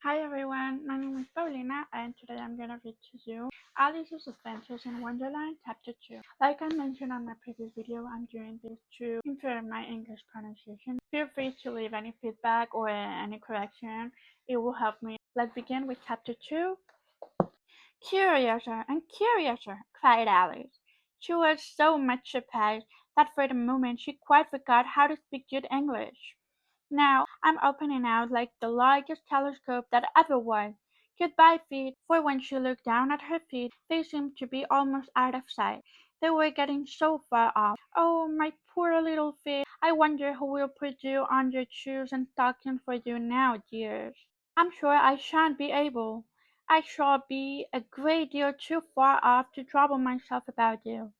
Hi everyone, my name is Paulina and today I'm gonna read to you Alice's Adventures in Wonderland Chapter 2. Like I mentioned on my previous video, I'm doing this to improve my English pronunciation. Feel free to leave any feedback or any correction, it will help me. Let's begin with Chapter 2. Curiouser and curiouser, cried Alice. She was so much surprised that for the moment she quite forgot how to speak good English. Now I'm opening out like the largest telescope that ever was. Goodbye, feet, for when she looked down at her feet, they seemed to be almost out of sight. They were getting so far off. Oh, my poor little feet. I wonder who will put you on your shoes and stockings for you now, dears. I'm sure I shan't be able. I shall be a great deal too far off to trouble myself about you.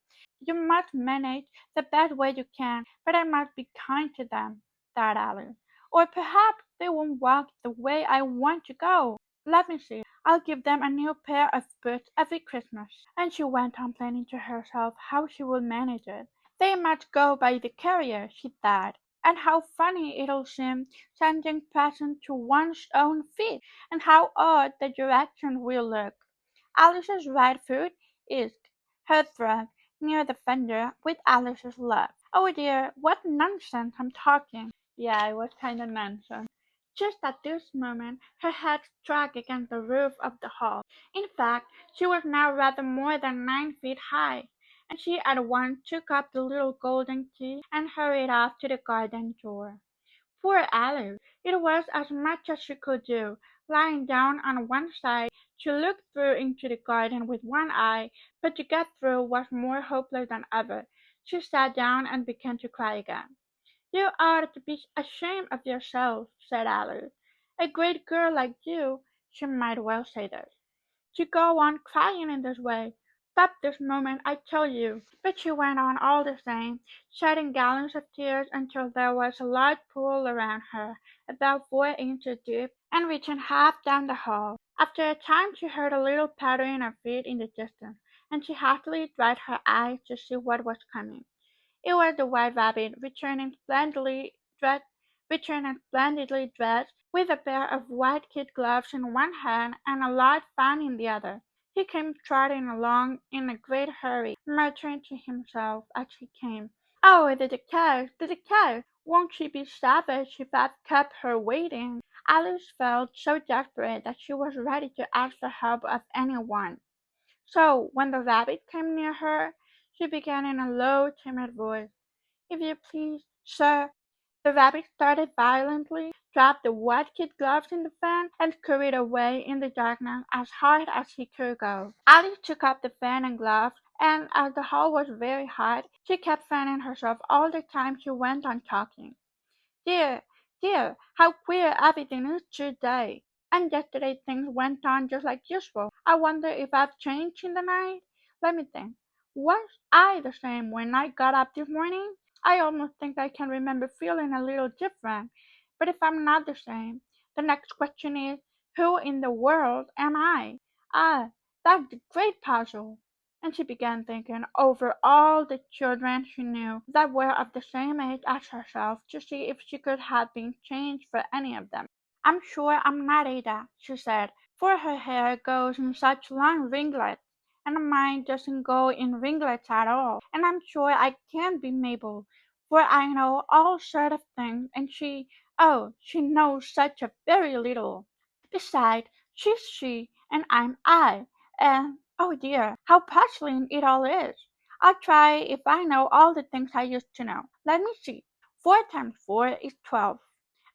You must manage the best way you can, but I must be kind to them, thought Alice. Or perhaps they won't walk the way I want to go. Let me see. I'll give them a new pair of boots every Christmas. And she went on planning to herself how she would manage it. They must go by the carrier, she thought. And how funny it'll seem sending presents to one's own feet, and how odd the direction will look. Alice's right foot is her throat near the fender with Alice's left. Oh dear, what nonsense I'm talking. Yeah, it was kind of nonsense. Just at this moment her head struck against the roof of the hall. In fact, she was now rather more than 9 feet high, and she at once took up the little golden key and hurried off to the garden door. Poor Alice! It was as much as she could do, lying down on one side, to look through into the garden with one eye, but to get through was more hopeless than ever. She sat down and began to cry again. "You ought to be ashamed of yourself," said Alice. "A great girl like you," she might well say this, "to go on crying in this way. Stop this moment, I tell you." But she went on all the same, shedding gallons of tears until there was a large pool around her, about 4 inches deep, and reaching half down the hall. After a time she heard a little pattering of feet in the distance, and she hastily dried her eyes to see what was coming. It was the White Rabbit, dressed, returning splendidly dressed, with a pair of white kid gloves in one hand and a large fan in the other. He came trotting along in a great hurry, muttering to himself as he came, "Oh, the Duchess, the Duchess! Won't she be savage if I've kept her waiting?" Alice felt so desperate that she was ready to ask the help of any one. So, when the rabbit came near her, she began in a low, timid voice, "If you please, sir." The rabbit started violently, dropped the white kid gloves in the fan, and scurried away in the darkness as hard as he could go. Alice took up the fan and gloves, and as the hall was very hot, she kept fanning herself all the time she went on talking. "Dear, dear, how queer everything is today! And yesterday things went on just like usual. I wonder if I've changed in the night? Let me think. Was I the same when I got up this morning? I almost think I can remember feeling a little different. But if I'm not the same, the next question is, who in the world am I? Ah, that's the great puzzle." And she began thinking over all the children she knew that were of the same age as herself, to see if she could have been changed for any of them. "I'm sure I'm not Ada," she said, "for her hair goes in such long ringlets, and mine doesn't go in ringlets at all. And I'm sure I can't be Mabel, for I know all sorts of things, and oh, she knows such a very little. Besides, she's she, and I'm I, and oh dear, how puzzling it all is! I'll try if I know all the things I used to know. Let me see. 4 times 4 is 12,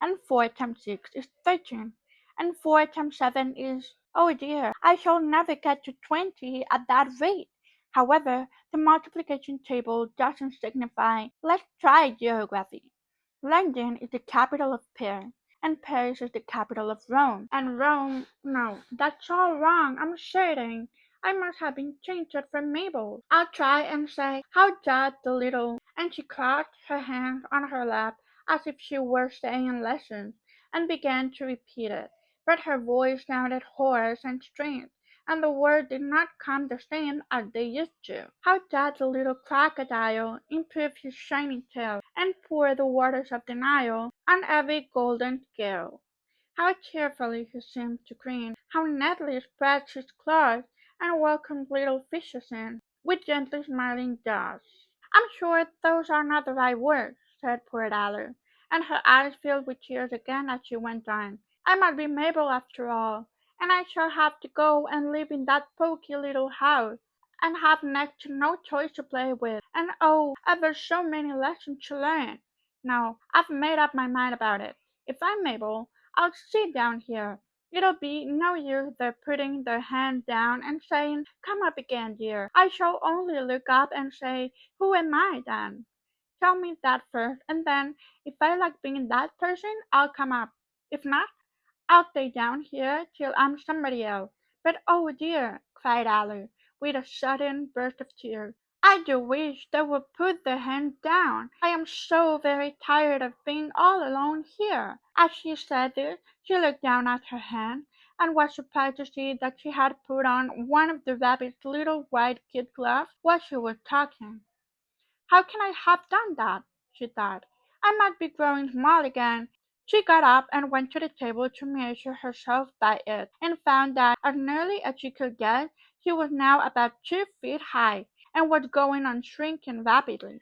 and 4 times 6 is 13, and 4 times 7 is, oh dear, I shall never get to 20 at that rate. However, the multiplication table doesn't signify. Let's try geography. London is the capital of Paris, and Paris is the capital of Rome. And Rome, no, that's all wrong, I'm certain. I must have been changed from Mabel. I'll try and say, how doth the little, and she clasped her hands on her lap as if she were saying lessons, and began to repeat it. But her voice sounded hoarse and strange, and the words did not come the same as they used to. How doth the little crocodile improve his shining tail, and pour the waters of the Nile on every golden scale? How cheerfully he seemed to grin, how neatly spread his claws, and welcomed little fishes in, with gently smiling jaws. I'm sure those are not the right words, said poor Dolly, and her eyes filled with tears again as she went on. I must be Mabel after all, and I shall have to go and live in that poky little house, and have next to no toys to play with, and oh, ever so many lessons to learn. No, I've made up my mind about it. If I'm Mabel, I'll sit down here. It'll be no use their putting their hand down and saying, "Come up again, dear." I shall only look up and say, "Who am I, then?" Tell me that first, and then, if I like being that person, I'll come up. If not, I'll stay down here till I'm somebody else. But oh dear, cried Alice, with a sudden burst of tears, I do wish they would put their hands down. I am so very tired of being all alone here. As she said this, she looked down at her hand, and was surprised to see that she had put on one of the rabbit's little white kid gloves while she was talking. How can I have done that? She thought. I might be growing small again. She got up and went to the table to measure herself by it, and found that, as nearly as she could guess, she was now about 2 feet high, and was going on shrinking rapidly.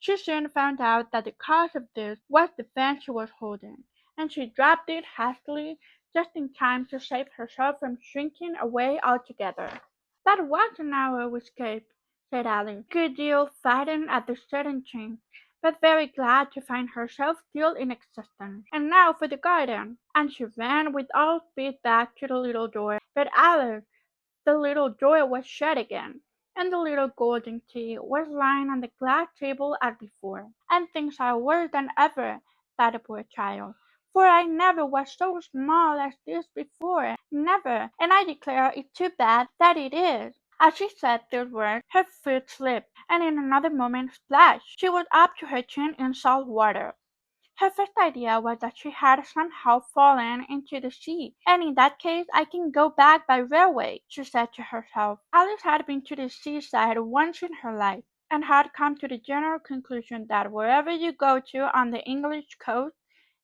She soon found out that the cause of this was the fan she was holding, and she dropped it hastily, just in time to save herself from shrinking away altogether. "That was a narrow escape," said Alice, a good deal frightened at the sudden change, but very glad to find herself still in existence. "And now for the garden!" And she ran with all speed back to the little door. But Alice, the little door was shut again, and the little golden tea was lying on the glass table as before. "And things are worse than ever," thought the poor child, "for I never was so small as this before, never, and I declare it's too bad that it is." As she said those words, her foot slipped, and in another moment, splash! She was up to her chin in salt water. Her first idea was that she had somehow fallen into the sea, and in that case I can go back by railway, she said to herself. Alice had been to the seaside once in her life, and had come to the general conclusion that wherever you go to on the English coast,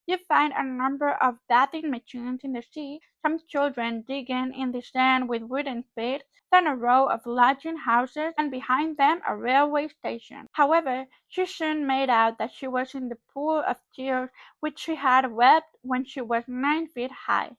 you find a number of bathing machines in the sea, some children digging in the sand with wooden spades, then a row of lodging houses, and behind them a railway station. However, she soon made out that she was in the pool of tears which she had wept when she was 9 feet high.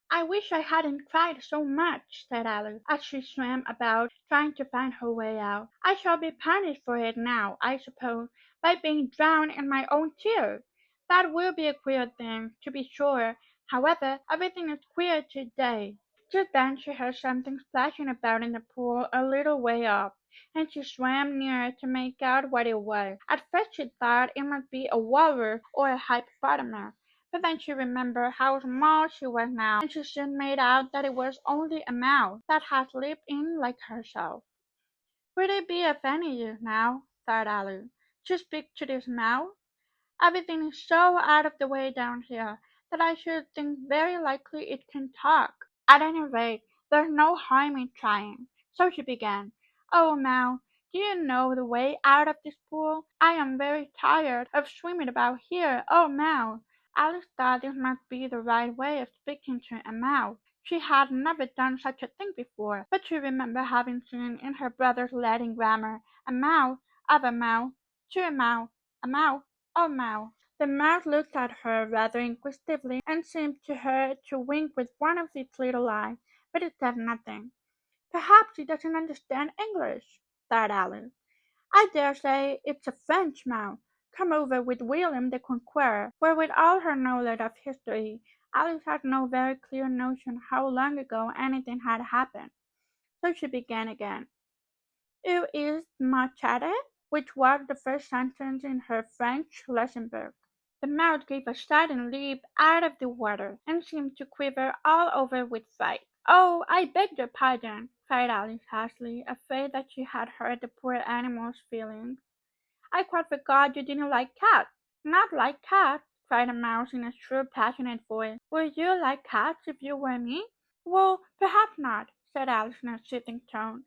"I wish I hadn't cried so much," said Alice, as she swam about, trying to find her way out. "I shall be punished for it now, I suppose, by being drowned in my own tears. That will be a queer thing, to be sure. However, everything is queer to-day." Just then she heard something splashing about in the pool a little way off, and she swam nearer to make out what it was. At first she thought it must be a walrus or a hippopotamus, but then she remembered how small she was now, and she soon made out that it was only a mouse that had slipped in like herself. "Would it be of any use now," thought Alice, "to speak to this mouse? Everything is so out of the way down here that I should think very likely it can talk. At any rate, there's no harm in trying." So she began, "Oh, Mouse, do you know the way out of this pool? I am very tired of swimming about here. Oh, Mouse!" Alice thought this must be the right way of speaking to a mouse. She had never done such a thing before, but she remembered having seen in her brother's Latin grammar, "A mouse, of a mouse, to a mouse, a mouse, oh, mouse." The mouse looked at her rather inquisitively, and seemed to her to wink with one of its little eyes, but it said nothing. "Perhaps he doesn't understand English," thought Alice. "I dare say it's a French mouse, come over with William the Conqueror," for with all her knowledge of history, Alice had no very clear notion how long ago anything had happened. So she began again. "Où is ma chatte?" which was the first sentence in her French lesson book. The mouse gave a sudden leap out of the water, and seemed to quiver all over with fright. "Oh, I beg your pardon," cried Alice hastily, afraid that she had hurt the poor animal's feelings. "I quite forgot you didn't like cats." "Not like cats!" cried the mouse in a shrill, passionate voice. "Would you like cats if you were me?" "Well, perhaps not," said Alice in a soothing tone.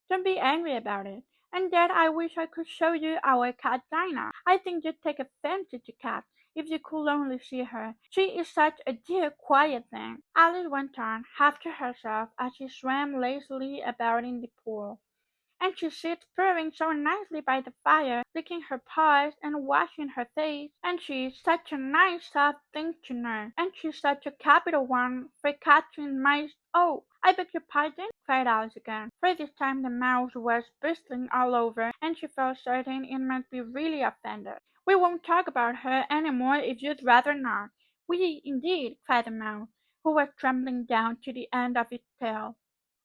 "Don't be angry about it. And yet I wish I could show you our cat Dinah. I think you'd take a fancy to cats, if you could only see her. She is such a dear, quiet thing," Alice went on, half to herself, as she swam lazily about in the pool. "And she sits purring so nicely by the fire, licking her paws and washing her face, and she's such a nice soft thing to nurse, and she's such a capital one for catching mice." "Oh, I beg your pardon," cried Alice again, for this time the mouse was bristling all over, and she felt certain it might be really offended. "We won't talk about her any more if you'd rather not." "We, indeed," cried the mouse, who was trembling down to the end of its tail.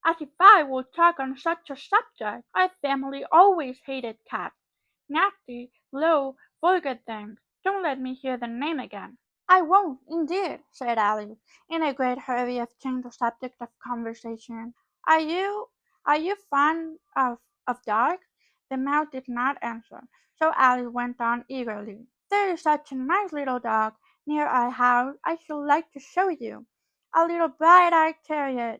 "As if I would talk on such a subject! Our family always hated cats. Nasty, low, vulgar things. Don't let me hear the name again." "I won't, indeed," said Alice, in a great hurry of changing the subject of conversation. "Are you fond of dogs?" The mouse did not answer, so Alice went on eagerly. "There is such a nice little dog near our house I should like to show you. A little bright-eyed terrier,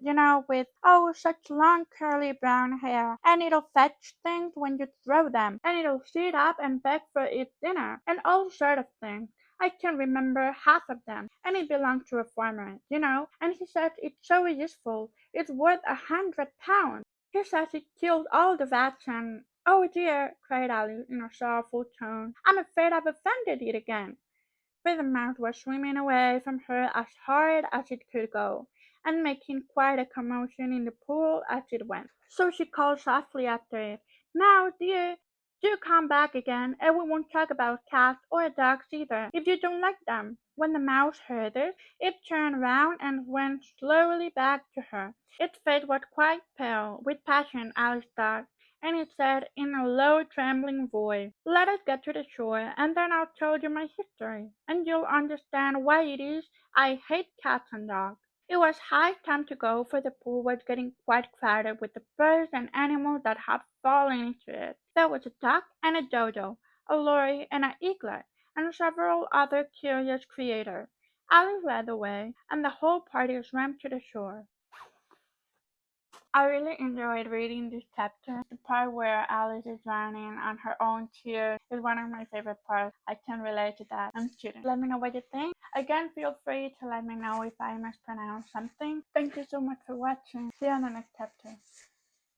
with, oh, such long curly brown hair, and it'll fetch things when you throw them, and it'll sit up and beg for its dinner, and all sort of things. I can remember half of them, and it belongs to a farmer, and he says it's so useful, it's worth £100. He says it killed all the rats and—" "Oh dear," cried Alice in a sorrowful tone, "I'm afraid I've offended it again." For the mouse was swimming away from her as hard as it could go, and making quite a commotion in the pool as it went. So she called softly after it, "Mouse dear, do come back again, and we won't talk about cats or dogs either, if you don't like them." When the mouse heard this, it turned round and went slowly back to her. Its face was quite pale with passion, Alice thought, and it said in a low, trembling voice, "Let us get to the shore, and then I'll tell you my history, and you'll understand why it is I hate cats and dogs." It was high time to go, for the pool was getting quite crowded with the birds and animals that had fallen into it. There was a duck and a dodo, a lory and an eaglet, and several other curious creatures. Alice led the way, and the whole party swam to the shore. I really enjoyed reading this chapter. The part where Alice is drowning on her own tears is one of my favorite parts. I can relate to that. I'm kidding. Let me know what you think. Again, feel free to let me know if I mispronounced something. Thank you so much for watching. See you on the next chapter.